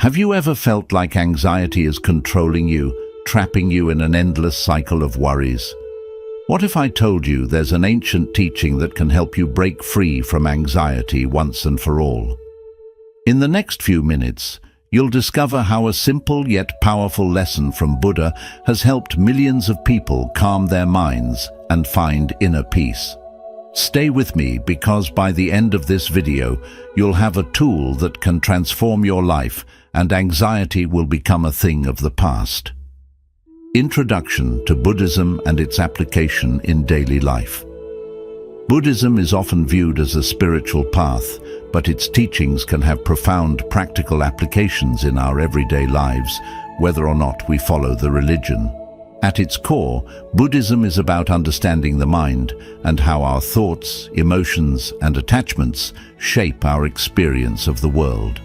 Have you ever felt like anxiety is controlling you, trapping you in an endless cycle of worries? What if I told you there's an ancient teaching that can help you break free from anxiety once and for all? In the next few minutes, you'll discover how a simple yet powerful lesson from Buddha has helped millions of people calm their minds and find inner peace. Stay with me, because by the end of this video, you'll have a tool that can transform your life and anxiety will become a thing of the past. Introduction to Buddhism and its application in daily life. Buddhism is often viewed as a spiritual path, but its teachings can have profound practical applications in our everyday lives, whether or not we follow the religion. At its core, Buddhism is about understanding the mind and how our thoughts, emotions, and attachments shape our experience of the world.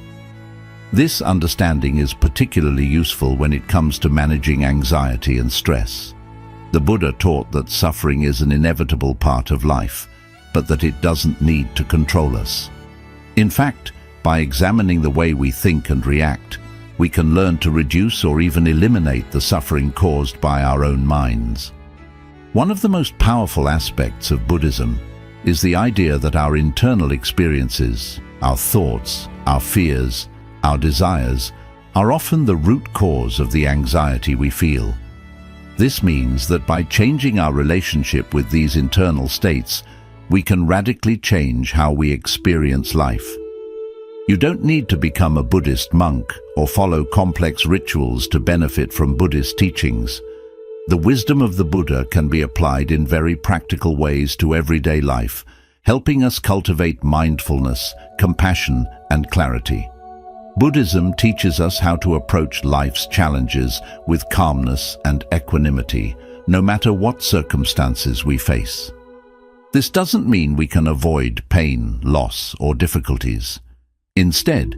This understanding is particularly useful when it comes to managing anxiety and stress. The Buddha taught that suffering is an inevitable part of life, but that it doesn't need to control us. In fact, by examining the way we think and react, we can learn to reduce or even eliminate the suffering caused by our own minds. One of the most powerful aspects of Buddhism is the idea that our internal experiences, our thoughts, our fears, our desires, are often the root cause of the anxiety we feel. This means that by changing our relationship with these internal states, we can radically change how we experience life. You don't need to become a Buddhist monk or follow complex rituals to benefit from Buddhist teachings. The wisdom of the Buddha can be applied in very practical ways to everyday life, helping us cultivate mindfulness, compassion, and clarity. Buddhism teaches us how to approach life's challenges with calmness and equanimity, no matter what circumstances we face. This doesn't mean we can avoid pain, loss, or difficulties. Instead,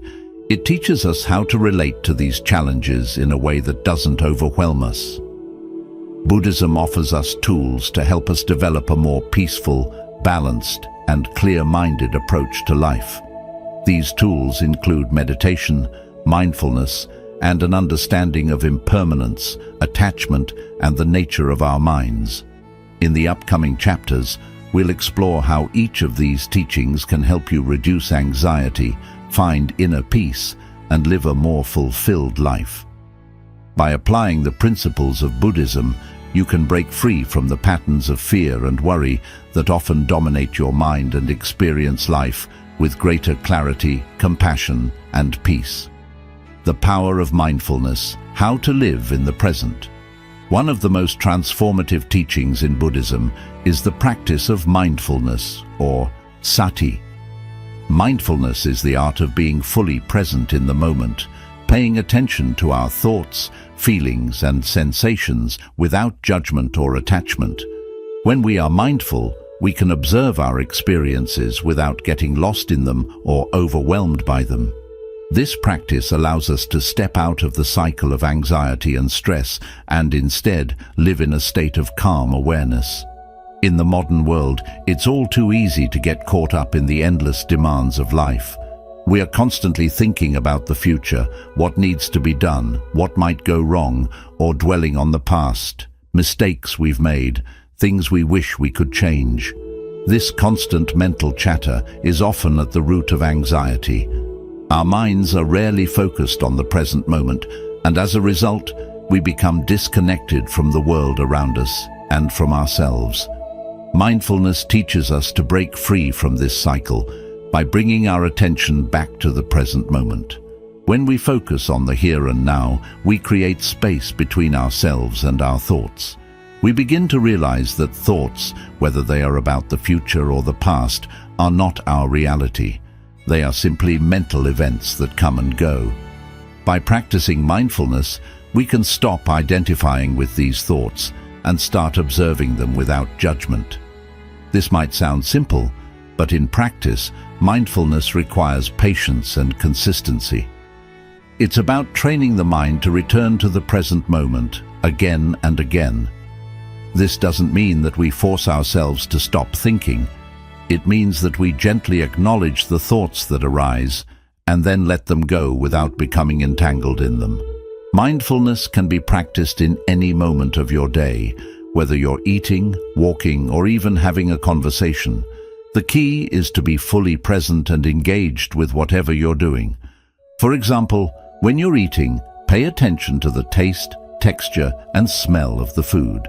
it teaches us how to relate to these challenges in a way that doesn't overwhelm us. Buddhism offers us tools to help us develop a more peaceful, balanced, and clear-minded approach to life. These tools include meditation, mindfulness, and an understanding of impermanence, attachment, and the nature of our minds. In the upcoming chapters, we'll explore how each of these teachings can help you reduce anxiety, find inner peace, and live a more fulfilled life. By applying the principles of Buddhism, you can break free from the patterns of fear and worry that often dominate your mind and experience life with greater clarity, compassion, and peace. The power of mindfulness, how to live in the present. One of the most transformative teachings in Buddhism is the practice of mindfulness, or sati. Mindfulness is the art of being fully present in the moment, paying attention to our thoughts, feelings, and sensations without judgment or attachment. When we are mindful, we can observe our experiences without getting lost in them or overwhelmed by them. This practice allows us to step out of the cycle of anxiety and stress and instead live in a state of calm awareness. In the modern world, it's all too easy to get caught up in the endless demands of life. We are constantly thinking about the future, what needs to be done, what might go wrong, or dwelling on the past, mistakes we've made, things we wish we could change. This constant mental chatter is often at the root of anxiety. Our minds are rarely focused on the present moment, and as a result, we become disconnected from the world around us and from ourselves. Mindfulness teaches us to break free from this cycle by bringing our attention back to the present moment. When we focus on the here and now, we create space between ourselves and our thoughts. We begin to realize that thoughts, whether they are about the future or the past, are not our reality. They are simply mental events that come and go. By practicing mindfulness, we can stop identifying with these thoughts and start observing them without judgment. This might sound simple, but in practice, mindfulness requires patience and consistency. It's about training the mind to return to the present moment again and again. This doesn't mean that we force ourselves to stop thinking. It means that we gently acknowledge the thoughts that arise and then let them go without becoming entangled in them. Mindfulness can be practiced in any moment of your day, whether you're eating, walking, or even having a conversation. The key is to be fully present and engaged with whatever you're doing. For example, when you're eating, pay attention to the taste, texture, and smell of the food.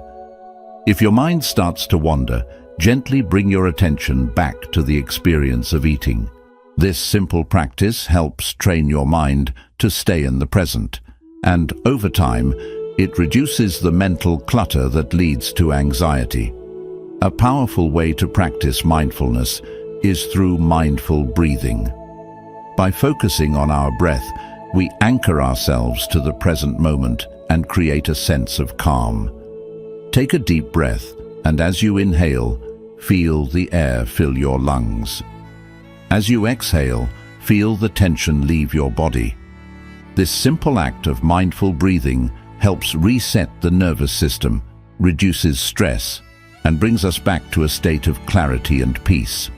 If your mind starts to wander, gently bring your attention back to the experience of eating. This simple practice helps train your mind to stay in the present, and over time, it reduces the mental clutter that leads to anxiety. A powerful way to practice mindfulness is through mindful breathing. By focusing on our breath, we anchor ourselves to the present moment and create a sense of calm. Take a deep breath, and as you inhale, feel the air fill your lungs. As you exhale, feel the tension leave your body. This simple act of mindful breathing helps reset the nervous system, reduces stress, and brings us back to a state of clarity and peace.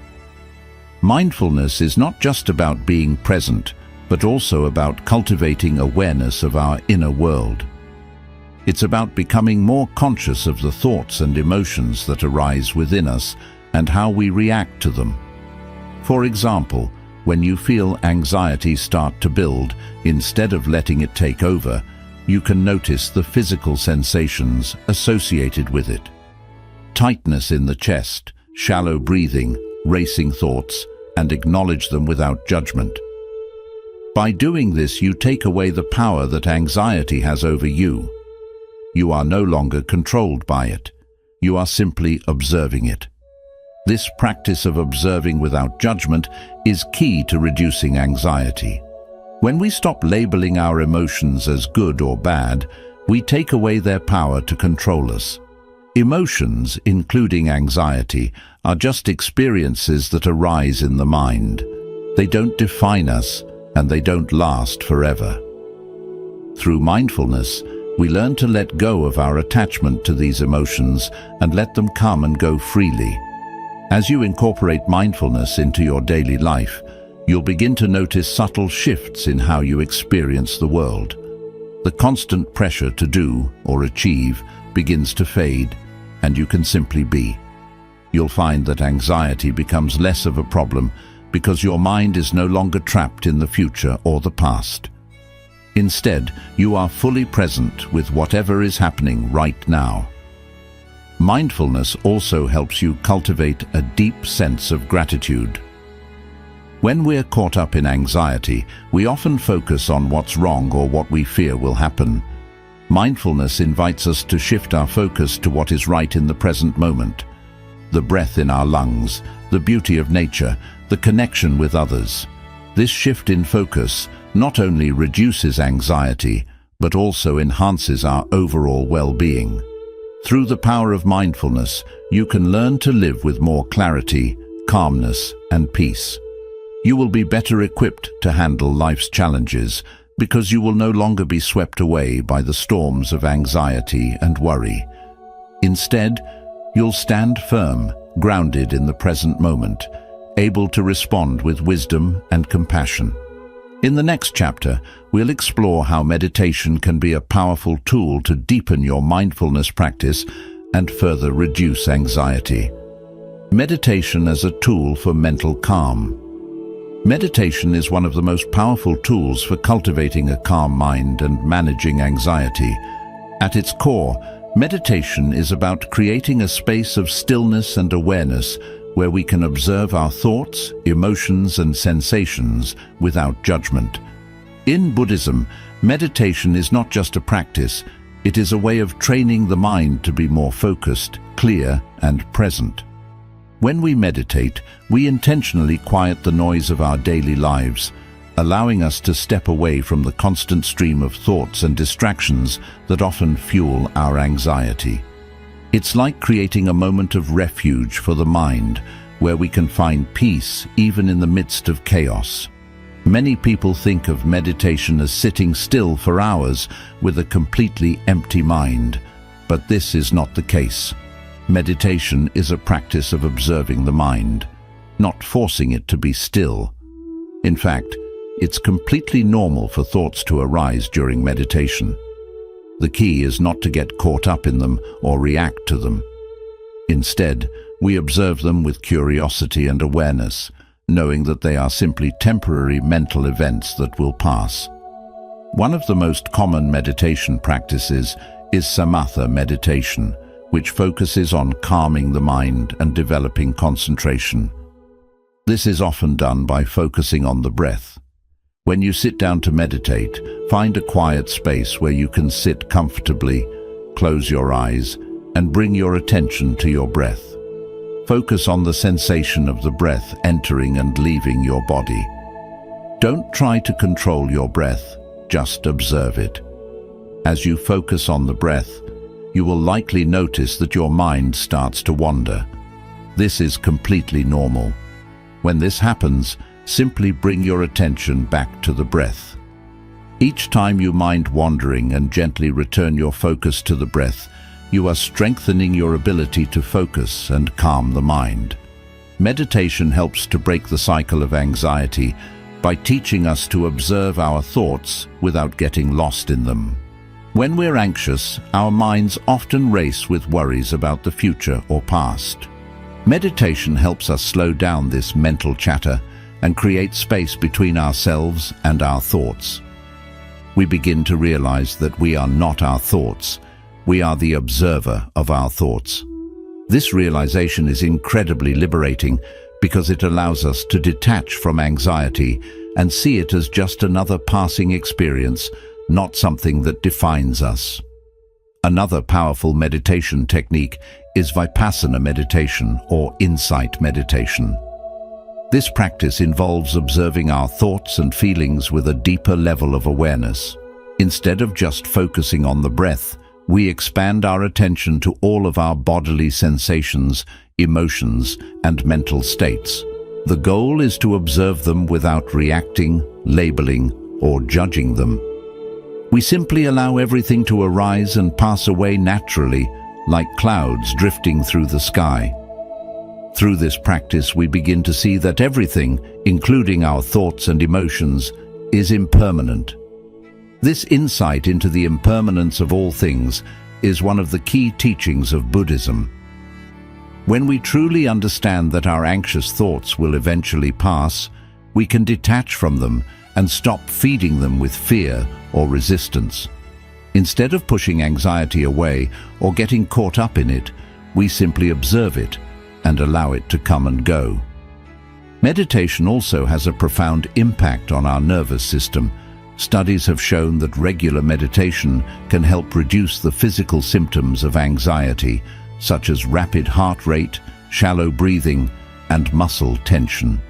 Mindfulness is not just about being present, but also about cultivating awareness of our inner world. It's about becoming more conscious of the thoughts and emotions that arise within us and how we react to them. For example, when you feel anxiety start to build, instead of letting it take over, you can notice the physical sensations associated with it. Tightness in the chest, shallow breathing, racing thoughts, and acknowledge them without judgment. By doing this, you take away the power that anxiety has over you. You are no longer controlled by it. You are simply observing it. This practice of observing without judgment is key to reducing anxiety. When we stop labeling our emotions as good or bad, we take away their power to control us. Emotions, including anxiety, are just experiences that arise in the mind. They don't define us, and they don't last forever. Through mindfulness, we learn to let go of our attachment to these emotions and let them come and go freely. As you incorporate mindfulness into your daily life, you'll begin to notice subtle shifts in how you experience the world. The constant pressure to do or achieve begins to fade, and you can simply be. You'll find that anxiety becomes less of a problem because your mind is no longer trapped in the future or the past. Instead, you are fully present with whatever is happening right now. Mindfulness also helps you cultivate a deep sense of gratitude. When we're caught up in anxiety, we often focus on what's wrong or what we fear will happen. Mindfulness invites us to shift our focus to what is right in the present moment. The breath in our lungs, the beauty of nature, the connection with others. This shift in focus not only reduces anxiety, but also enhances our overall well-being. Through the power of mindfulness, you can learn to live with more clarity, calmness, and peace. You will be better equipped to handle life's challenges because you will no longer be swept away by the storms of anxiety and worry. Instead, you'll stand firm, grounded in the present moment, able to respond with wisdom and compassion. In the next chapter, we'll explore how meditation can be a powerful tool to deepen your mindfulness practice and further reduce anxiety. Meditation as a tool for mental calm. Meditation is one of the most powerful tools for cultivating a calm mind and managing anxiety. At its core, meditation is about creating a space of stillness and awareness where we can observe our thoughts, emotions, and sensations without judgment. In Buddhism, meditation is not just a practice, it is a way of training the mind to be more focused, clear, and present. When we meditate, we intentionally quiet the noise of our daily lives, allowing us to step away from the constant stream of thoughts and distractions that often fuel our anxiety. It's like creating a moment of refuge for the mind, where we can find peace even in the midst of chaos. Many people think of meditation as sitting still for hours with a completely empty mind, but this is not the case. Meditation is a practice of observing the mind, not forcing it to be still. In fact, It's completely normal for thoughts to arise during meditation. The key is not to get caught up in them or react to them. Instead, we observe them with curiosity and awareness, knowing that they are simply temporary mental events that will pass. One of the most common meditation practices is samatha meditation, which focuses on calming the mind and developing concentration. This is often done by focusing on the breath. When you sit down to meditate, find a quiet space where you can sit comfortably, close your eyes, and bring your attention to your breath. Focus on the sensation of the breath entering and leaving your body. Don't try to control your breath, just observe it. As you focus on the breath, you will likely notice that your mind starts to wander. This is completely normal. When this happens, simply bring your attention back to the breath. Each time you mind wandering and gently return your focus to the breath, you are strengthening your ability to focus and calm the mind. Meditation helps to break the cycle of anxiety by teaching us to observe our thoughts without getting lost in them. When we're anxious, our minds often race with worries about the future or past. Meditation helps us slow down this mental chatter and create space between ourselves and our thoughts. We begin to realize that we are not our thoughts. We are the observer of our thoughts. This realization is incredibly liberating because it allows us to detach from anxiety and see it as just another passing experience, not something that defines us. Another powerful meditation technique is vipassana meditation or insight meditation. This practice involves observing our thoughts and feelings with a deeper level of awareness. Instead of just focusing on the breath, we expand our attention to all of our bodily sensations, emotions, and mental states. The goal is to observe them without reacting, labeling, or judging them. We simply allow everything to arise and pass away naturally, like clouds drifting through the sky. Through this practice, we begin to see that everything, including our thoughts and emotions, is impermanent. This insight into the impermanence of all things is one of the key teachings of Buddhism. When we truly understand that our anxious thoughts will eventually pass, we can detach from them and stop feeding them with fear or resistance. Instead of pushing anxiety away or getting caught up in it, we simply observe it and allow it to come and go. Meditation also has a profound impact on our nervous system. Studies have shown that regular meditation can help reduce the physical symptoms of anxiety, such as rapid heart rate, shallow breathing, and muscle tension.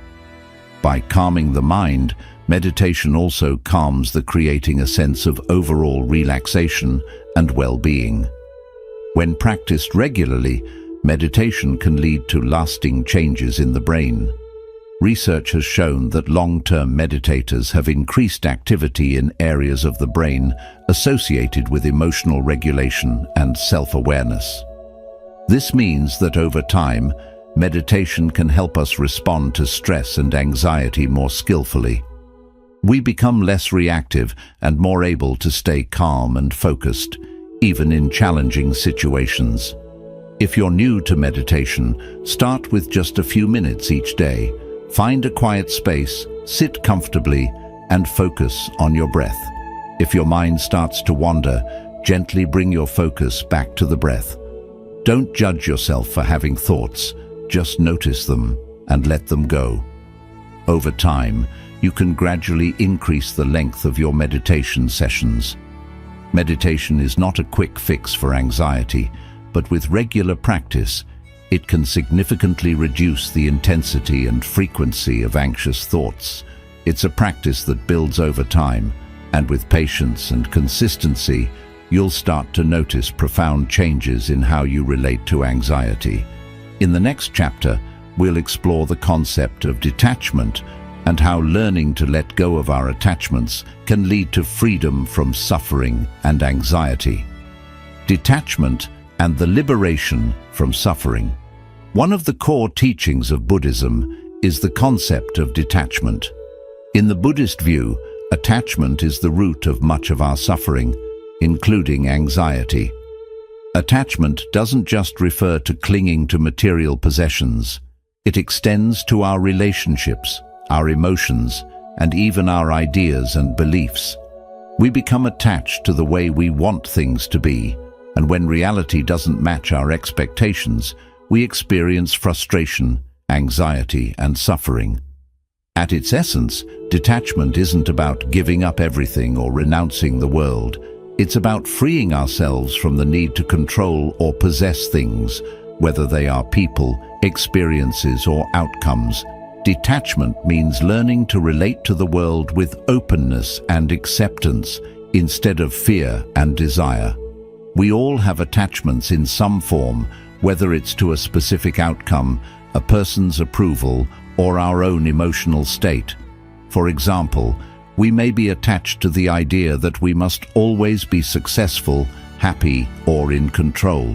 By calming the mind, meditation also calms creating a sense of overall relaxation and well-being. When practiced regularly, meditation can lead to lasting changes in the brain. Research has shown that long-term meditators have increased activity in areas of the brain associated with emotional regulation and self-awareness. This means that over time, meditation can help us respond to stress and anxiety more skillfully. We become less reactive and more able to stay calm and focused, even in challenging situations. If you're new to meditation, start with just a few minutes each day. Find a quiet space, sit comfortably, and focus on your breath. If your mind starts to wander, gently bring your focus back to the breath. Don't judge yourself for having thoughts, just notice them and let them go. Over time, you can gradually increase the length of your meditation sessions. Meditation is not a quick fix for anxiety, but with regular practice, it can significantly reduce the intensity and frequency of anxious thoughts. It's a practice that builds over time, and with patience and consistency, you'll start to notice profound changes in how you relate to anxiety. In the next chapter, we'll explore the concept of detachment and how learning to let go of our attachments can lead to freedom from suffering and anxiety. Detachment and the liberation from suffering. One of the core teachings of Buddhism is the concept of detachment. In the Buddhist view, attachment is the root of much of our suffering, including anxiety. Attachment doesn't just refer to clinging to material possessions. It extends to our relationships, our emotions, and even our ideas and beliefs. We become attached to the way we want things to be, and when reality doesn't match our expectations, we experience frustration, anxiety, and suffering. At its essence, detachment isn't about giving up everything or renouncing the world. It's about freeing ourselves from the need to control or possess things, whether they are people, experiences, or outcomes. Detachment means learning to relate to the world with openness and acceptance instead of fear and desire. We all have attachments in some form, whether it's to a specific outcome, a person's approval, or our own emotional state. For example, we may be attached to the idea that we must always be successful, happy, or in control.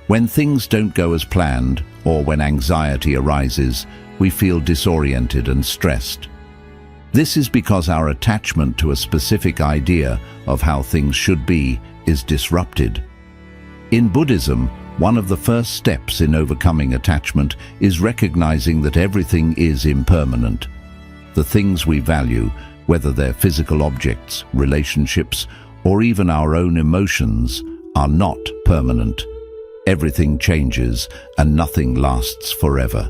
When things don't go as planned, or when anxiety arises, we feel disoriented and stressed. This is because our attachment to a specific idea of how things should be is disrupted. In Buddhism, one of the first steps in overcoming attachment is recognizing that everything is impermanent. The things we value, whether they're physical objects, relationships, or even our own emotions, are not permanent. Everything changes and nothing lasts forever.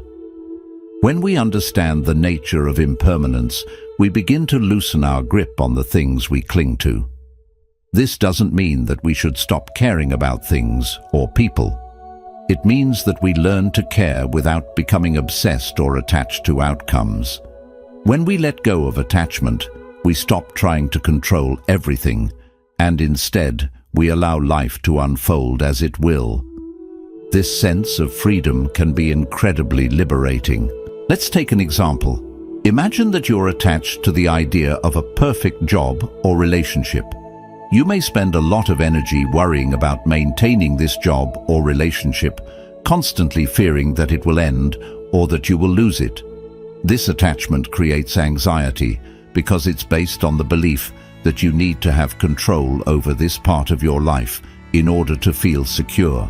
When we understand the nature of impermanence, we begin to loosen our grip on the things we cling to. This doesn't mean that we should stop caring about things or people. It means that we learn to care without becoming obsessed or attached to outcomes. When we let go of attachment, we stop trying to control everything, and instead, we allow life to unfold as it will. This sense of freedom can be incredibly liberating. Let's take an example. Imagine that you're attached to the idea of a perfect job or relationship. You may spend a lot of energy worrying about maintaining this job or relationship, constantly fearing that it will end or that you will lose it. This attachment creates anxiety because it's based on the belief that you need to have control over this part of your life in order to feel secure.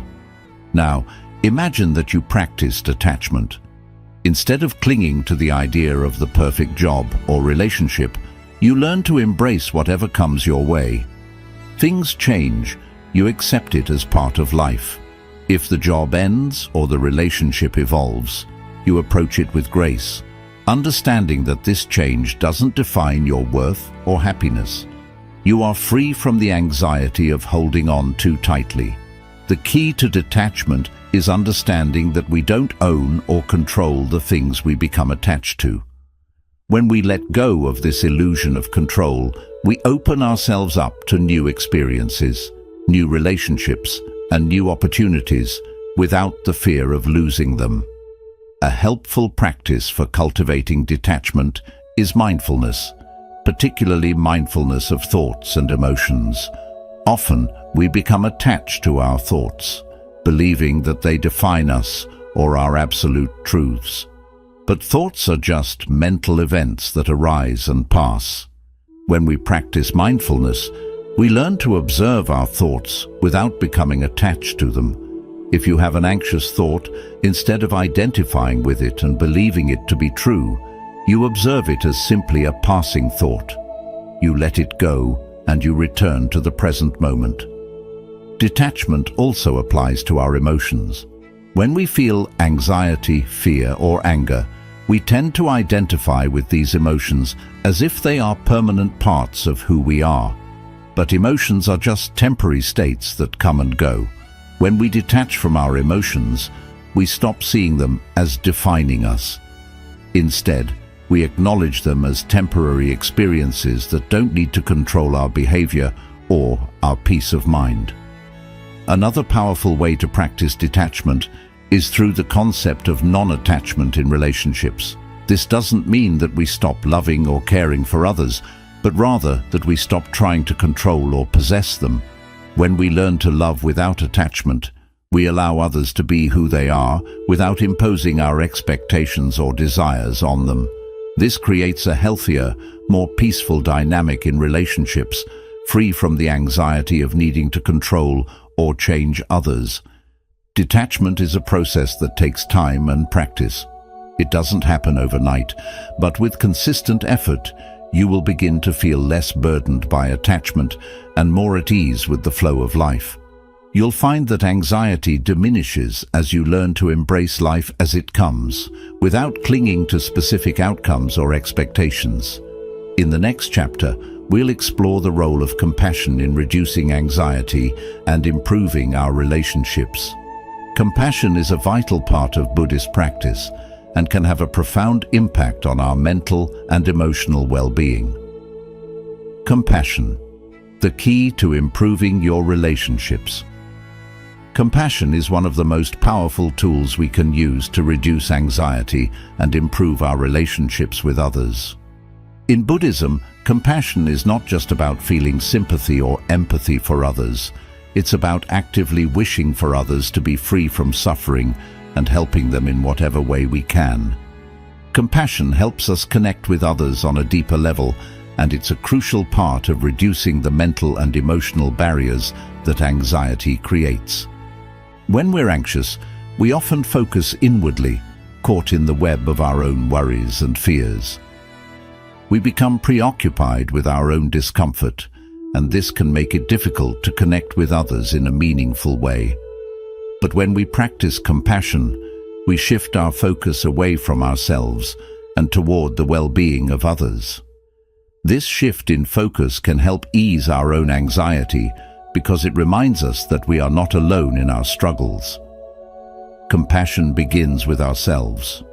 Now, imagine that you practiced attachment. Instead of clinging to the idea of the perfect job or relationship, you learn to embrace whatever comes your way. Things change, you accept it as part of life. If the job ends or the relationship evolves, you approach it with grace, understanding that this change doesn't define your worth or happiness. You are free from the anxiety of holding on too tightly. The key to detachment is understanding that we don't own or control the things we become attached to. When we let go of this illusion of control, we open ourselves up to new experiences, new relationships, and new opportunities without the fear of losing them. A helpful practice for cultivating detachment is mindfulness, particularly mindfulness of thoughts and emotions. Often, we become attached to our thoughts, believing that they define us or are absolute truths. But thoughts are just mental events that arise and pass. When we practice mindfulness, we learn to observe our thoughts without becoming attached to them. If you have an anxious thought, instead of identifying with it and believing it to be true, you observe it as simply a passing thought. You let it go and you return to the present moment. Detachment also applies to our emotions. When we feel anxiety, fear, or anger, we tend to identify with these emotions as if they are permanent parts of who we are. But emotions are just temporary states that come and go. When we detach from our emotions, we stop seeing them as defining us. Instead, we acknowledge them as temporary experiences that don't need to control our behavior or our peace of mind. Another powerful way to practice detachment is through the concept of non-attachment in relationships. This doesn't mean that we stop loving or caring for others, but rather that we stop trying to control or possess them. When we learn to love without attachment, we allow others to be who they are without imposing our expectations or desires on them. This creates a healthier, more peaceful dynamic in relationships, free from the anxiety of needing to control or change others. Detachment is a process that takes time and practice. It doesn't happen overnight, but with consistent effort, you will begin to feel less burdened by attachment and more at ease with the flow of life. You'll find that anxiety diminishes as you learn to embrace life as it comes, without clinging to specific outcomes or expectations. In the next chapter, we'll explore the role of compassion in reducing anxiety and improving our relationships. Compassion is a vital part of Buddhist practice and can have a profound impact on our mental and emotional well-being. Compassion, the key to improving your relationships. Compassion is one of the most powerful tools we can use to reduce anxiety and improve our relationships with others. In Buddhism, compassion is not just about feeling sympathy or empathy for others. It's about actively wishing for others to be free from suffering and helping them in whatever way we can. Compassion helps us connect with others on a deeper level, and it's a crucial part of reducing the mental and emotional barriers that anxiety creates. When we're anxious, we often focus inwardly, caught in the web of our own worries and fears. We become preoccupied with our own discomfort, and this can make it difficult to connect with others in a meaningful way. But when we practice compassion, we shift our focus away from ourselves and toward the well-being of others. This shift in focus can help ease our own anxiety because it reminds us that we are not alone in our struggles. Compassion begins with ourselves.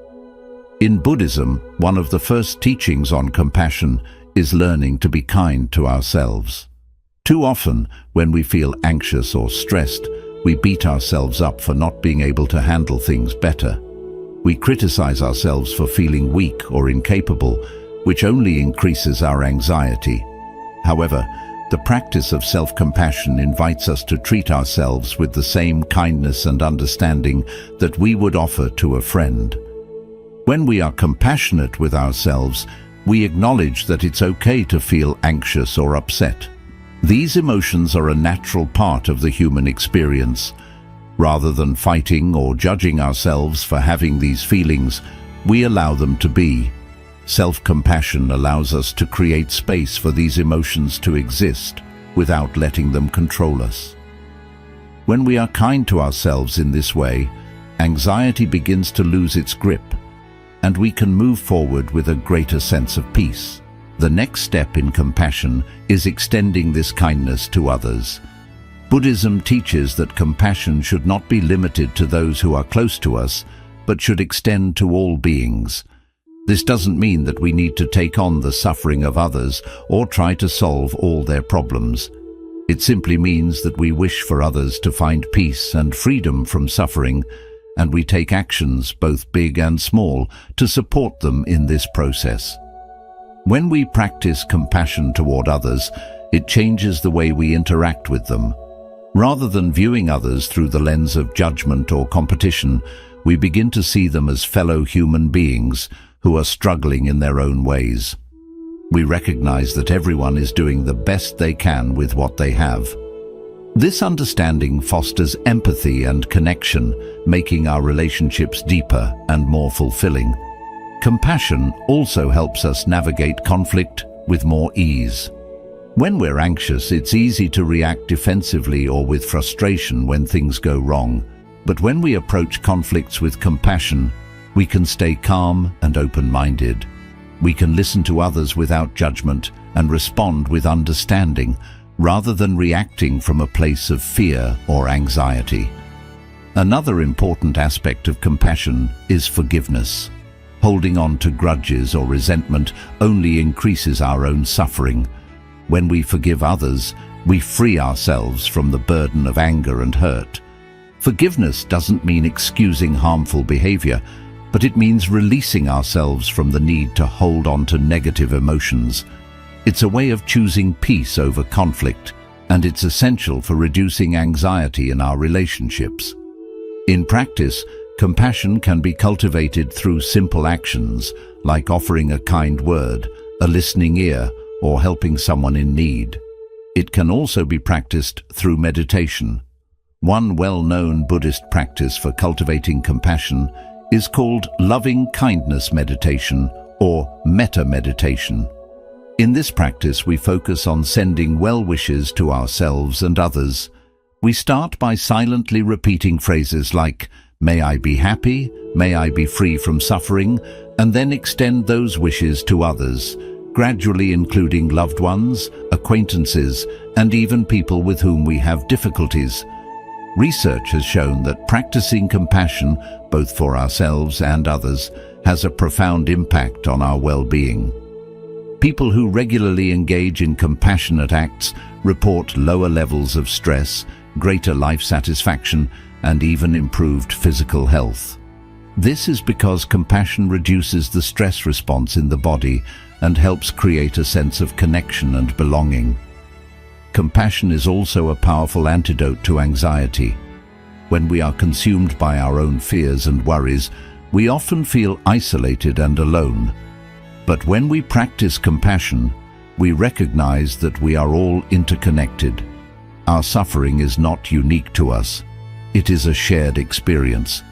In Buddhism, one of the first teachings on compassion is learning to be kind to ourselves. Too often, when we feel anxious or stressed, we beat ourselves up for not being able to handle things better. We criticize ourselves for feeling weak or incapable, which only increases our anxiety. However, the practice of self-compassion invites us to treat ourselves with the same kindness and understanding that we would offer to a friend. When we are compassionate with ourselves, we acknowledge that it's okay to feel anxious or upset. These emotions are a natural part of the human experience. Rather than fighting or judging ourselves for having these feelings, we allow them to be. Self-compassion allows us to create space for these emotions to exist without letting them control us. When we are kind to ourselves in this way, anxiety begins to lose its grip, and we can move forward with a greater sense of peace. The next step in compassion is extending this kindness to others. Buddhism teaches that compassion should not be limited to those who are close to us, but should extend to all beings. This doesn't mean that we need to take on the suffering of others or try to solve all their problems. It simply means that we wish for others to find peace and freedom from suffering, and we take actions, both big and small, to support them in this process. When we practice compassion toward others, it changes the way we interact with them. Rather than viewing others through the lens of judgment or competition, we begin to see them as fellow human beings who are struggling in their own ways. We recognize that everyone is doing the best they can with what they have. This understanding fosters empathy and connection, making our relationships deeper and more fulfilling. Compassion also helps us navigate conflict with more ease. When we're anxious, it's easy to react defensively or with frustration when things go wrong. But when we approach conflicts with compassion, we can stay calm and open-minded. We can listen to others without judgment and respond with understanding, rather than reacting from a place of fear or anxiety. Another important aspect of compassion is forgiveness. Holding on to grudges or resentment only increases our own suffering. When we forgive others, we free ourselves from the burden of anger and hurt. Forgiveness doesn't mean excusing harmful behavior, but it means releasing ourselves from the need to hold on to negative emotions. It's a way of choosing peace over conflict, and it's essential for reducing anxiety in our relationships. In practice, compassion can be cultivated through simple actions, like offering a kind word, a listening ear, or helping someone in need. It can also be practiced through meditation. One well-known Buddhist practice for cultivating compassion is called loving kindness meditation or metta meditation. In this practice, we focus on sending well wishes to ourselves and others. We start by silently repeating phrases like, "May I be happy," "May I be free from suffering," and then extend those wishes to others, gradually including loved ones, acquaintances, and even people with whom we have difficulties. Research has shown that practicing compassion, both for ourselves and others, has a profound impact on our well-being. People who regularly engage in compassionate acts report lower levels of stress, greater life satisfaction, and even improved physical health. This is because compassion reduces the stress response in the body and helps create a sense of connection and belonging. Compassion is also a powerful antidote to anxiety. When we are consumed by our own fears and worries, we often feel isolated and alone. But when we practice compassion, we recognize that we are all interconnected. Our suffering is not unique to us. It is a shared experience.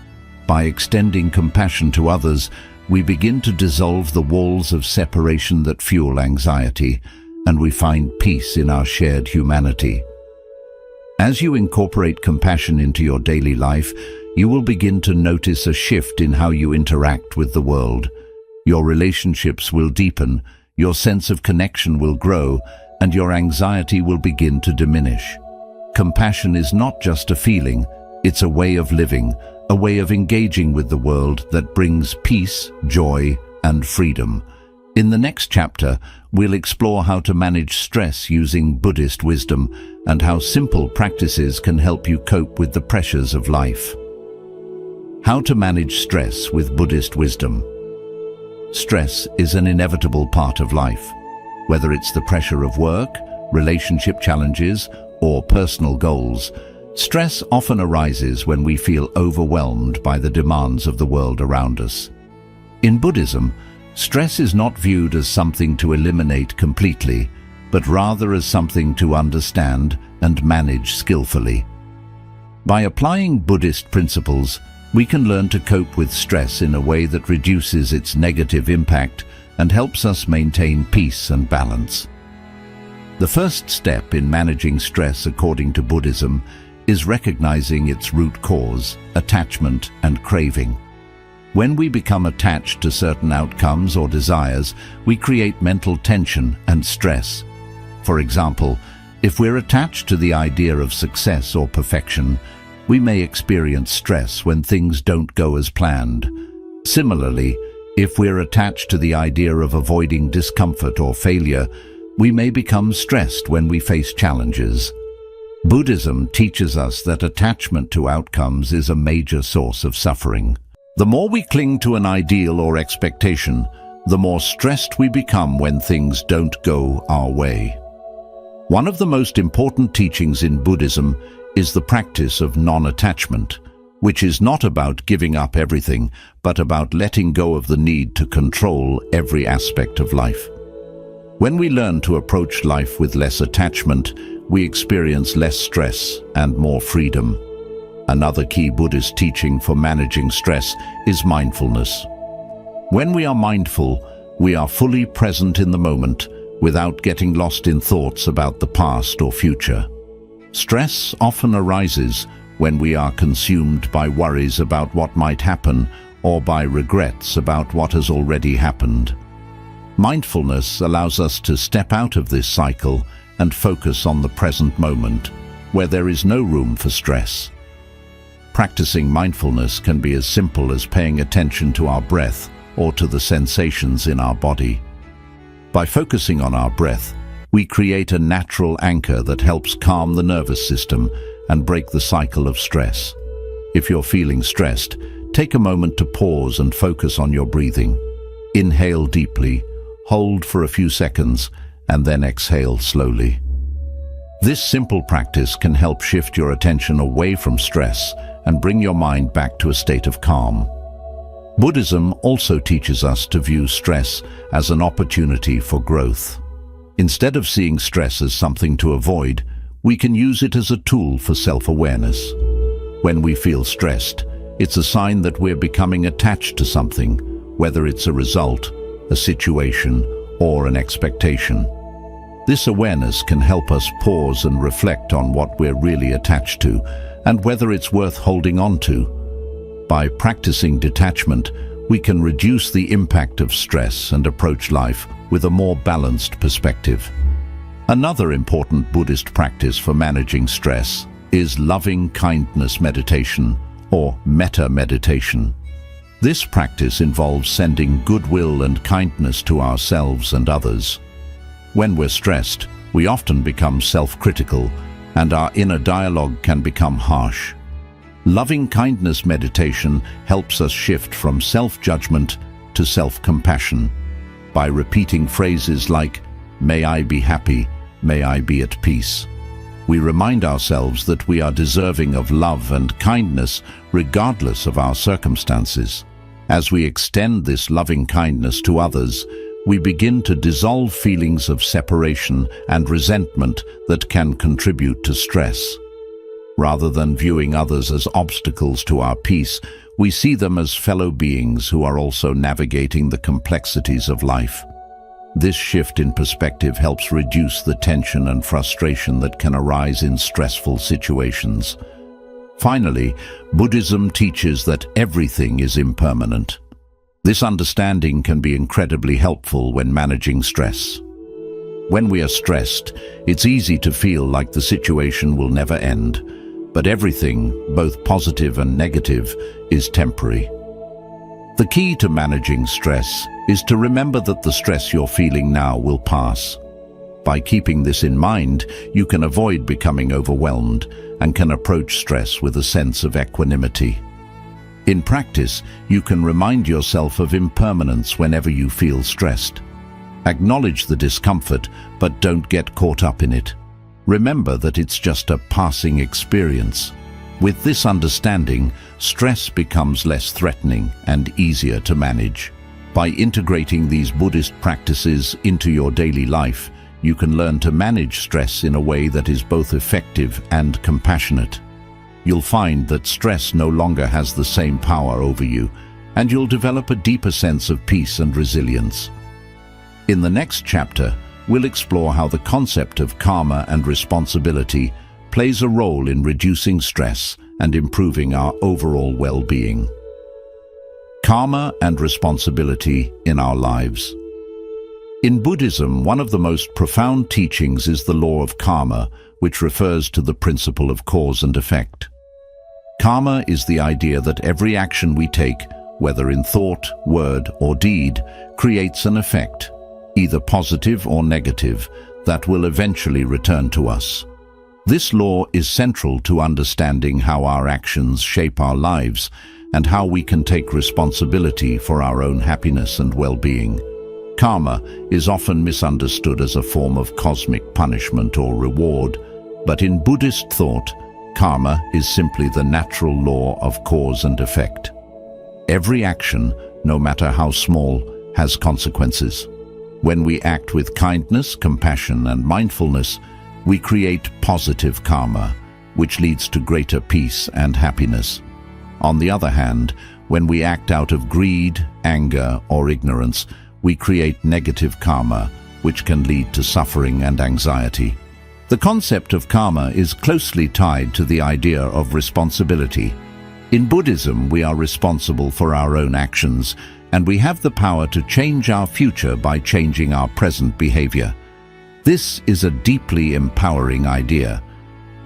By extending compassion to others, we begin to dissolve the walls of separation that fuel anxiety, and we find peace in our shared humanity. As you incorporate compassion into your daily life, you will begin to notice a shift in how you interact with the world. Your relationships will deepen, your sense of connection will grow, and your anxiety will begin to diminish. Compassion is not just a feeling, it's a way of living, a way of engaging with the world that brings peace, joy, and freedom. In the next chapter, we'll explore how to manage stress using Buddhist wisdom and how simple practices can help you cope with the pressures of life. How to manage stress with Buddhist wisdom. Stress is an inevitable part of life. Whether it's the pressure of work, relationship challenges, or personal goals, stress often arises when we feel overwhelmed by the demands of the world around us. In Buddhism, stress is not viewed as something to eliminate completely, but rather as something to understand and manage skillfully. By applying Buddhist principles, we can learn to cope with stress in a way that reduces its negative impact and helps us maintain peace and balance. The first step in managing stress, according to Buddhism, is recognizing its root cause, attachment and craving. When we become attached to certain outcomes or desires, we create mental tension and stress. For example, if we're attached to the idea of success or perfection, we may experience stress when things don't go as planned. Similarly, if we're attached to the idea of avoiding discomfort or failure, we may become stressed when we face challenges. Buddhism teaches us that attachment to outcomes is a major source of suffering. The more we cling to an ideal or expectation, the more stressed we become when things don't go our way. One of the most important teachings in Buddhism is the practice of non-attachment, which is not about giving up everything, but about letting go of the need to control every aspect of life. When we learn to approach life with less attachment, we experience less stress and more freedom. Another key Buddhist teaching for managing stress is mindfulness. When we are mindful, we are fully present in the moment, without getting lost in thoughts about the past or future. Stress often arises when we are consumed by worries about what might happen or by regrets about what has already happened. Mindfulness allows us to step out of this cycle and focus on the present moment, where there is no room for stress. Practicing mindfulness can be as simple as paying attention to our breath or to the sensations in our body. By focusing on our breath, we create a natural anchor that helps calm the nervous system and break the cycle of stress. If you're feeling stressed, take a moment to pause and focus on your breathing. Inhale deeply, hold for a few seconds, and then exhale slowly. This simple practice can help shift your attention away from stress and bring your mind back to a state of calm. Buddhism also teaches us to view stress as an opportunity for growth. Instead of seeing stress as something to avoid, we can use it as a tool for self-awareness. When we feel stressed, it's a sign that we're becoming attached to something, whether it's a result, a situation, or an expectation. This awareness can help us pause and reflect on what we're really attached to and whether it's worth holding on to. By practicing detachment, we can reduce the impact of stress and approach life with a more balanced perspective. Another important Buddhist practice for managing stress is loving kindness meditation, or metta meditation. This practice involves sending goodwill and kindness to ourselves and others. When we're stressed, we often become self-critical, and our inner dialogue can become harsh. Loving kindness meditation helps us shift from self-judgment to self-compassion. By repeating phrases like, "May I be happy, may I be at peace," we remind ourselves that we are deserving of love and kindness regardless of our circumstances. As we extend this loving kindness to others, we begin to dissolve feelings of separation and resentment that can contribute to stress. Rather than viewing others as obstacles to our peace, we see them as fellow beings who are also navigating the complexities of life. This shift in perspective helps reduce the tension and frustration that can arise in stressful situations. Finally, Buddhism teaches that everything is impermanent. This understanding can be incredibly helpful when managing stress. When we are stressed, it's easy to feel like the situation will never end, but everything, both positive and negative, is temporary. The key to managing stress is to remember that the stress you're feeling now will pass. By keeping this in mind, you can avoid becoming overwhelmed and can approach stress with a sense of equanimity. In practice, you can remind yourself of impermanence whenever you feel stressed. Acknowledge the discomfort, but don't get caught up in it. Remember that it's just a passing experience. With this understanding, stress becomes less threatening and easier to manage. By integrating these Buddhist practices into your daily life, you can learn to manage stress in a way that is both effective and compassionate. You'll find that stress no longer has the same power over you, and you'll develop a deeper sense of peace and resilience. In the next chapter, we'll explore how the concept of karma and responsibility plays a role in reducing stress and improving our overall well-being. Karma and responsibility in our lives. In Buddhism, one of the most profound teachings is the law of karma, which refers to the principle of cause and effect. Karma is the idea that every action we take, whether in thought, word, or deed, creates an effect, either positive or negative, that will eventually return to us. This law is central to understanding how our actions shape our lives and how we can take responsibility for our own happiness and well-being. Karma is often misunderstood as a form of cosmic punishment or reward, but in Buddhist thought, karma is simply the natural law of cause and effect. Every action, no matter how small, has consequences. When we act with kindness, compassion, and mindfulness, we create positive karma, which leads to greater peace and happiness. On the other hand, when we act out of greed, anger, or ignorance, we create negative karma, which can lead to suffering and anxiety. The concept of karma is closely tied to the idea of responsibility. In Buddhism, we are responsible for our own actions, and we have the power to change our future by changing our present behavior. This is a deeply empowering idea.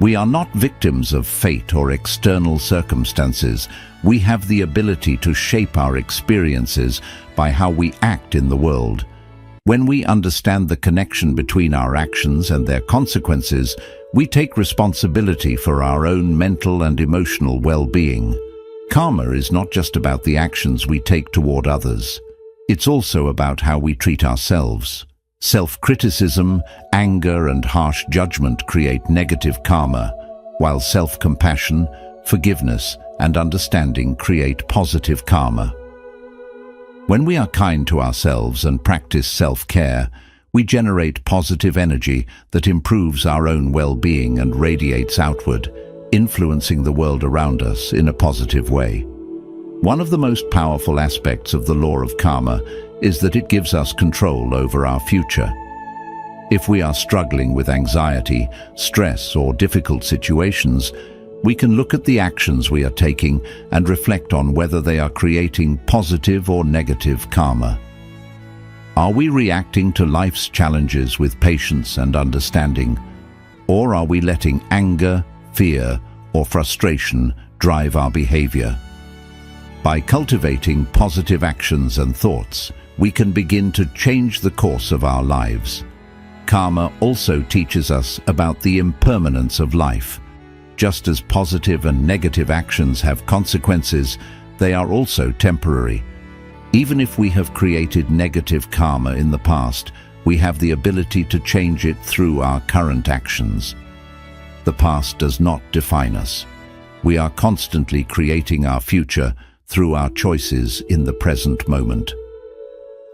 We are not victims of fate or external circumstances. We have the ability to shape our experiences by how we act in the world. When we understand the connection between our actions and their consequences, we take responsibility for our own mental and emotional well-being. Karma is not just about the actions we take toward others. It's also about how we treat ourselves. Self-criticism, anger, and harsh judgment create negative karma, while self-compassion, forgiveness, and understanding create positive karma. When we are kind to ourselves and practice self-care, we generate positive energy that improves our own well-being and radiates outward, influencing the world around us in a positive way. One of the most powerful aspects of the law of karma is that it gives us control over our future. If we are struggling with anxiety, stress, or difficult situations, we can look at the actions we are taking and reflect on whether they are creating positive or negative karma. Are we reacting to life's challenges with patience and understanding, or are we letting anger, fear, or frustration drive our behavior? By cultivating positive actions and thoughts, we can begin to change the course of our lives. Karma also teaches us about the impermanence of life. Just as positive and negative actions have consequences, they are also temporary. Even if we have created negative karma in the past, we have the ability to change it through our current actions. The past does not define us. We are constantly creating our future through our choices in the present moment.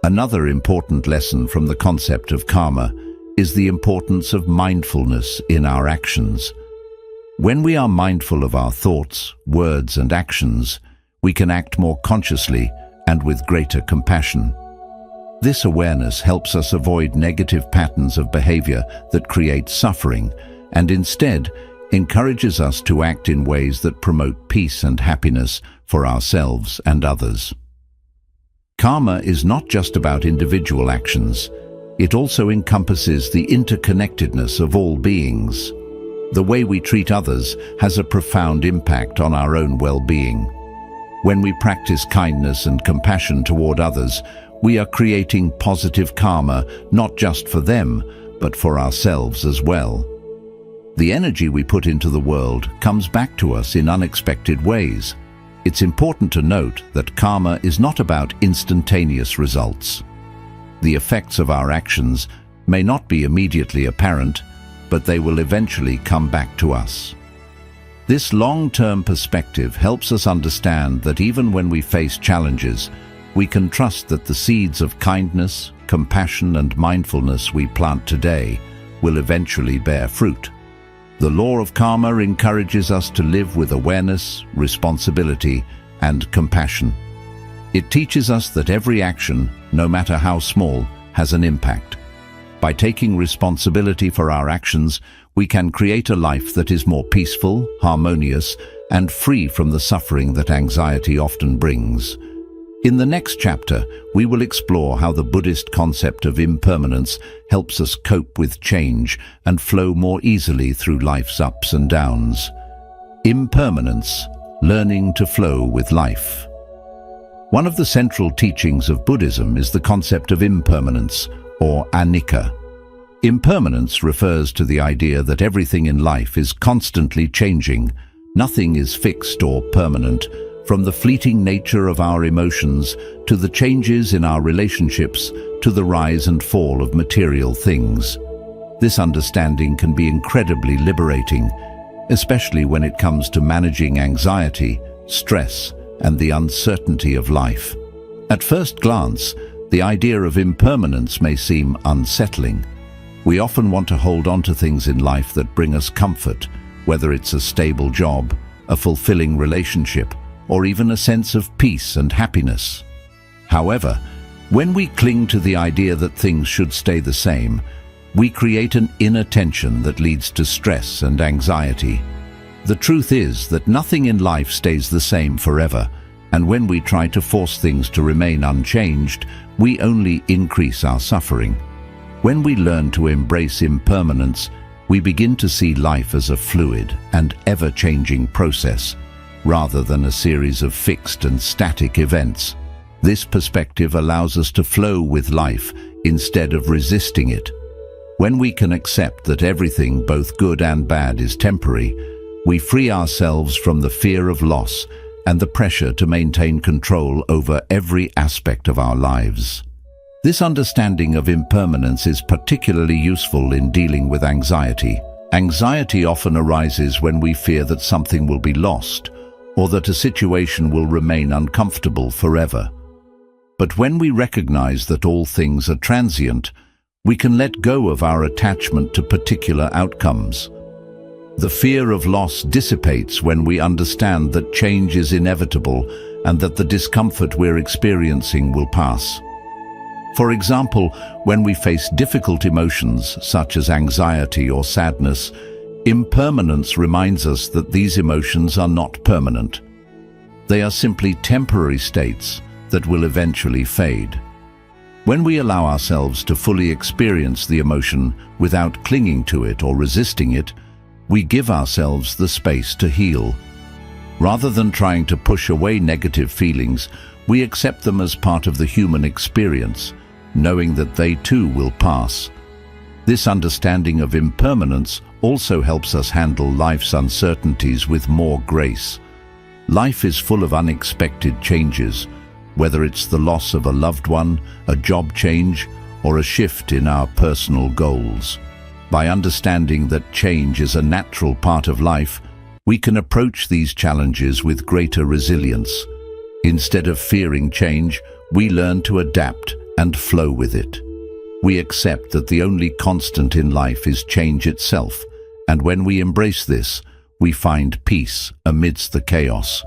Another important lesson from the concept of karma is the importance of mindfulness in our actions. When we are mindful of our thoughts, words, and actions, we can act more consciously and with greater compassion. This awareness helps us avoid negative patterns of behavior that create suffering and instead encourages us to act in ways that promote peace and happiness for ourselves and others. Karma is not just about individual actions. It also encompasses the interconnectedness of all beings. The way we treat others has a profound impact on our own well-being. When we practice kindness and compassion toward others, we are creating positive karma not just for them, but for ourselves as well. The energy we put into the world comes back to us in unexpected ways. It's important to note that karma is not about instantaneous results. The effects of our actions may not be immediately apparent, but they will eventually come back to us. This long-term perspective helps us understand that even when we face challenges, we can trust that the seeds of kindness, compassion, and mindfulness we plant today will eventually bear fruit. The law of karma encourages us to live with awareness, responsibility, and compassion. It teaches us that every action, no matter how small, has an impact. By taking responsibility for our actions, we can create a life that is more peaceful, harmonious, and free from the suffering that anxiety often brings. In the next chapter, we will explore how the Buddhist concept of impermanence helps us cope with change and flow more easily through life's ups and downs. Impermanence, learning to flow with life. One of the central teachings of Buddhism is the concept of impermanence, or anicca. Impermanence refers to the idea that everything in life is constantly changing. Nothing is fixed or permanent, from the fleeting nature of our emotions to the changes in our relationships to the rise and fall of material things. This understanding can be incredibly liberating, especially when it comes to managing anxiety, stress, and the uncertainty of life. At first glance, the idea of impermanence may seem unsettling. We often want to hold on to things in life that bring us comfort, whether it's a stable job, a fulfilling relationship, or even a sense of peace and happiness. However, when we cling to the idea that things should stay the same, we create an inner tension that leads to stress and anxiety. The truth is that nothing in life stays the same forever, and when we try to force things to remain unchanged, we only increase our suffering. When we learn to embrace impermanence, we begin to see life as a fluid and ever-changing process, rather than a series of fixed and static events. This perspective allows us to flow with life instead of resisting it. When we can accept that everything, both good and bad, is temporary, we free ourselves from the fear of loss and the pressure to maintain control over every aspect of our lives. This understanding of impermanence is particularly useful in dealing with anxiety. Anxiety often arises when we fear that something will be lost, or that a situation will remain uncomfortable forever. But when we recognize that all things are transient, we can let go of our attachment to particular outcomes. The fear of loss dissipates when we understand that change is inevitable and that the discomfort we're experiencing will pass. For example, when we face difficult emotions such as anxiety or sadness, impermanence reminds us that these emotions are not permanent. They are simply temporary states that will eventually fade. When we allow ourselves to fully experience the emotion without clinging to it or resisting it, we give ourselves the space to heal. Rather than trying to push away negative feelings, we accept them as part of the human experience, knowing that they too will pass. This understanding of impermanence also helps us handle life's uncertainties with more grace. Life is full of unexpected changes, whether it's the loss of a loved one, a job change, or a shift in our personal goals. By understanding that change is a natural part of life, we can approach these challenges with greater resilience. Instead of fearing change, we learn to adapt and flow with it. We accept that the only constant in life is change itself, and when we embrace this, we find peace amidst the chaos.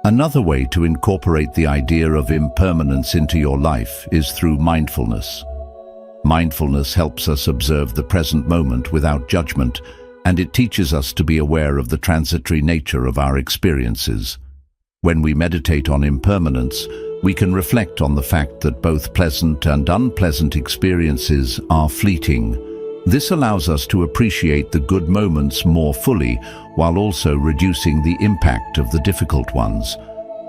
Another way to incorporate the idea of impermanence into your life is through mindfulness. Mindfulness helps us observe the present moment without judgment, and it teaches us to be aware of the transitory nature of our experiences. When we meditate on impermanence, we can reflect on the fact that both pleasant and unpleasant experiences are fleeting. This allows us to appreciate the good moments more fully, while also reducing the impact of the difficult ones.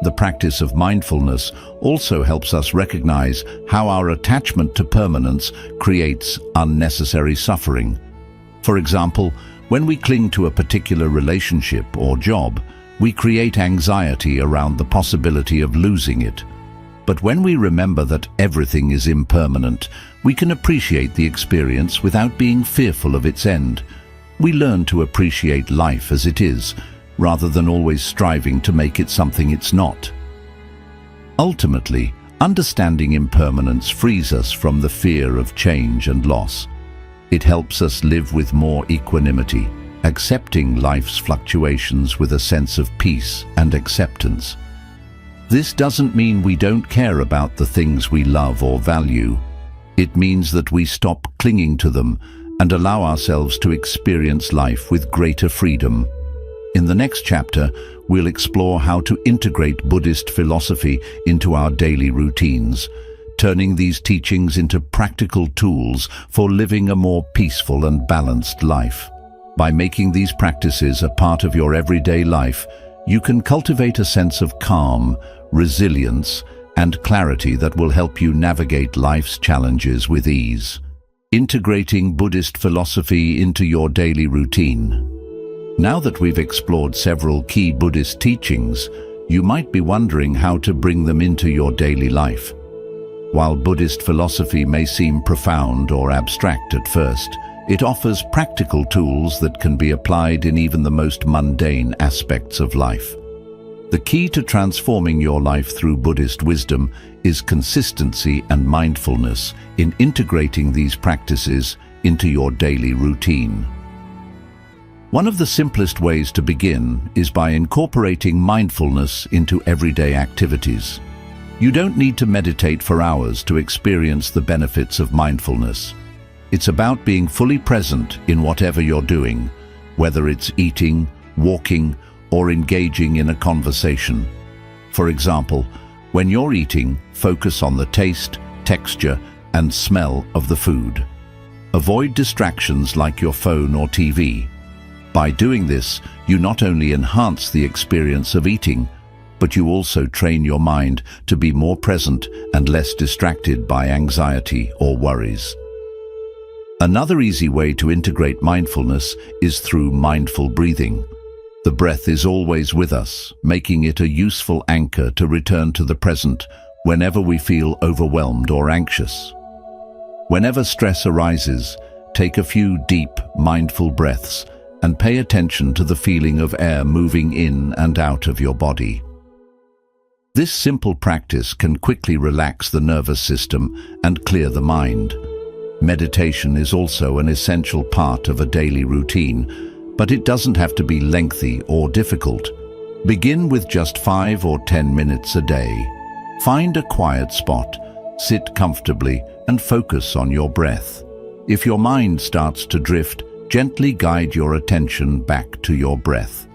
The practice of mindfulness also helps us recognize how our attachment to permanence creates unnecessary suffering. For example, when we cling to a particular relationship or job, we create anxiety around the possibility of losing it. But when we remember that everything is impermanent, we can appreciate the experience without being fearful of its end. We learn to appreciate life as it is, rather than always striving to make it something it's not. Ultimately, understanding impermanence frees us from the fear of change and loss. It helps us live with more equanimity, accepting life's fluctuations with a sense of peace and acceptance. This doesn't mean we don't care about the things we love or value. It means that we stop clinging to them and allow ourselves to experience life with greater freedom. In the next chapter, we'll explore how to integrate Buddhist philosophy into our daily routines, turning these teachings into practical tools for living a more peaceful and balanced life. By making these practices a part of your everyday life, you can cultivate a sense of calm, resilience, and clarity that will help you navigate life's challenges with ease. Integrating Buddhist philosophy into your daily routine. Now that we've explored several key Buddhist teachings, you might be wondering how to bring them into your daily life. While Buddhist philosophy may seem profound or abstract at first, it offers practical tools that can be applied in even the most mundane aspects of life. The key to transforming your life through Buddhist wisdom is consistency and mindfulness in integrating these practices into your daily routine. One of the simplest ways to begin is by incorporating mindfulness into everyday activities. You don't need to meditate for hours to experience the benefits of mindfulness. It's about being fully present in whatever you're doing, whether it's eating, walking, or engaging in a conversation. For example, when you're eating, focus on the taste, texture, and smell of the food. Avoid distractions like your phone or TV. By doing this, you not only enhance the experience of eating, but you also train your mind to be more present and less distracted by anxiety or worries. Another easy way to integrate mindfulness is through mindful breathing. The breath is always with us, making it a useful anchor to return to the present whenever we feel overwhelmed or anxious. Whenever stress arises, take a few deep, mindful breaths and pay attention to the feeling of air moving in and out of your body. This simple practice can quickly relax the nervous system and clear the mind. Meditation is also an essential part of a daily routine, but it doesn't have to be lengthy or difficult. Begin with just 5 or 10 minutes a day. Find a quiet spot, sit comfortably, and focus on your breath. If your mind starts to drift, gently guide your attention back to your breath.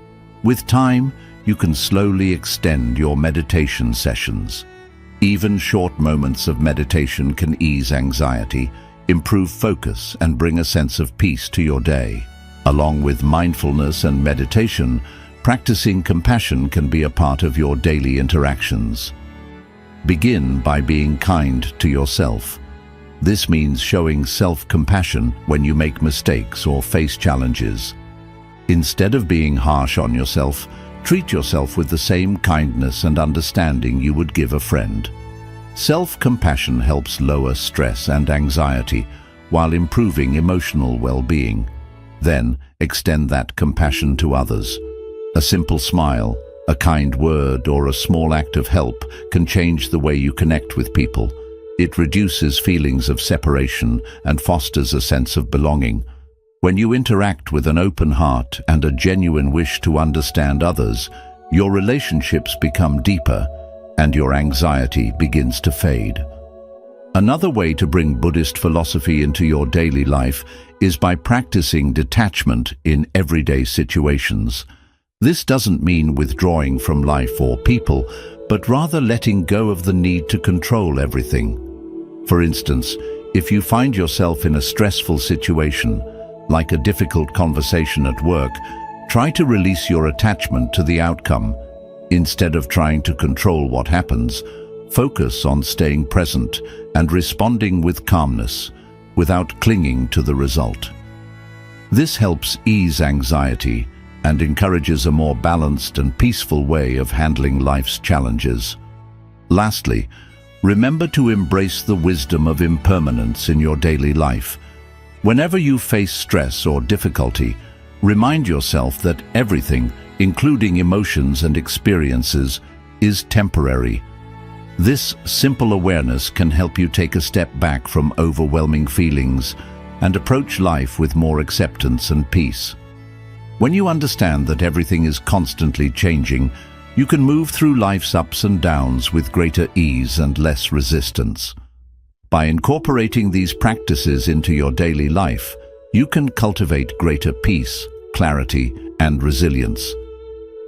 With time, you can slowly extend your meditation sessions. Even short moments of meditation can ease anxiety, improve focus, and bring a sense of peace to your day. Along with mindfulness and meditation, practicing compassion can be a part of your daily interactions. Begin by being kind to yourself. This means showing self-compassion when you make mistakes or face challenges. Instead of being harsh on yourself, treat yourself with the same kindness and understanding you would give a friend. Self-compassion helps lower stress and anxiety while improving emotional well-being. Then, extend that compassion to others. A simple smile, a kind word, or a small act of help can change the way you connect with people. It reduces feelings of separation and fosters a sense of belonging. When you interact with an open heart and a genuine wish to understand others, your relationships become deeper and your anxiety begins to fade. Another way to bring Buddhist philosophy into your daily life is by practicing detachment in everyday situations. This doesn't mean withdrawing from life or people, but rather letting go of the need to control everything. For instance, if you find yourself in a stressful situation, like a difficult conversation at work, try to release your attachment to the outcome. Instead of trying to control what happens, focus on staying present and responding with calmness, without clinging to the result. This helps ease anxiety and encourages a more balanced and peaceful way of handling life's challenges. Lastly, remember to embrace the wisdom of impermanence in your daily life. Whenever you face stress or difficulty, remind yourself that everything, including emotions and experiences, is temporary. This simple awareness can help you take a step back from overwhelming feelings and approach life with more acceptance and peace. When you understand that everything is constantly changing, you can move through life's ups and downs with greater ease and less resistance. By incorporating these practices into your daily life, you can cultivate greater peace, clarity, and resilience.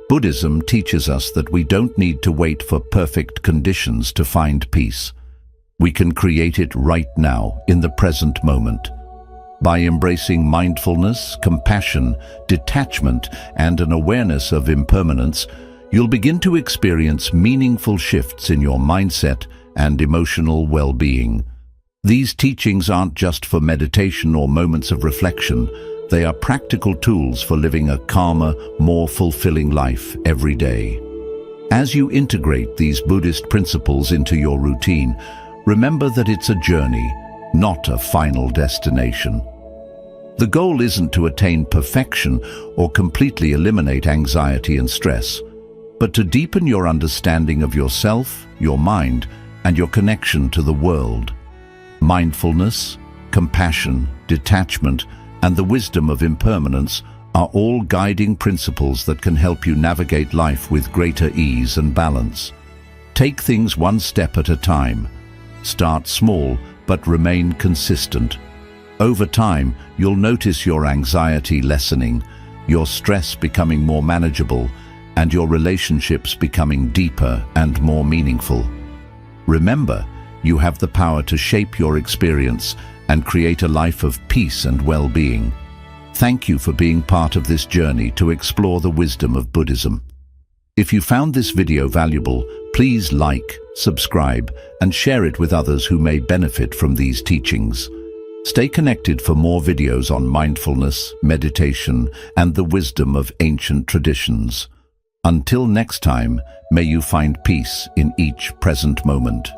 Buddhism teaches us that we don't need to wait for perfect conditions to find peace. We can create it right now, in the present moment. By embracing mindfulness, compassion, detachment, and an awareness of impermanence, you'll begin to experience meaningful shifts in your mindset and emotional well-being. These teachings aren't just for meditation or moments of reflection. They are practical tools for living a calmer, more fulfilling life every day. As you integrate these Buddhist principles into your routine, remember that it's a journey, not a final destination. The goal isn't to attain perfection or completely eliminate anxiety and stress, but to deepen your understanding of yourself, your mind, and your connection to the world. Mindfulness, compassion, detachment, and the wisdom of impermanence are all guiding principles that can help you navigate life with greater ease and balance. Take things one step at a time. Start small, but remain consistent. Over time, you'll notice your anxiety lessening, your stress becoming more manageable, and your relationships becoming deeper and more meaningful. Remember, you have the power to shape your experience and create a life of peace and well-being. Thank you for being part of this journey to explore the wisdom of Buddhism. If you found this video valuable, please like, subscribe, and share it with others who may benefit from these teachings. Stay connected for more videos on mindfulness, meditation, and the wisdom of ancient traditions. Until next time, may you find peace in each present moment.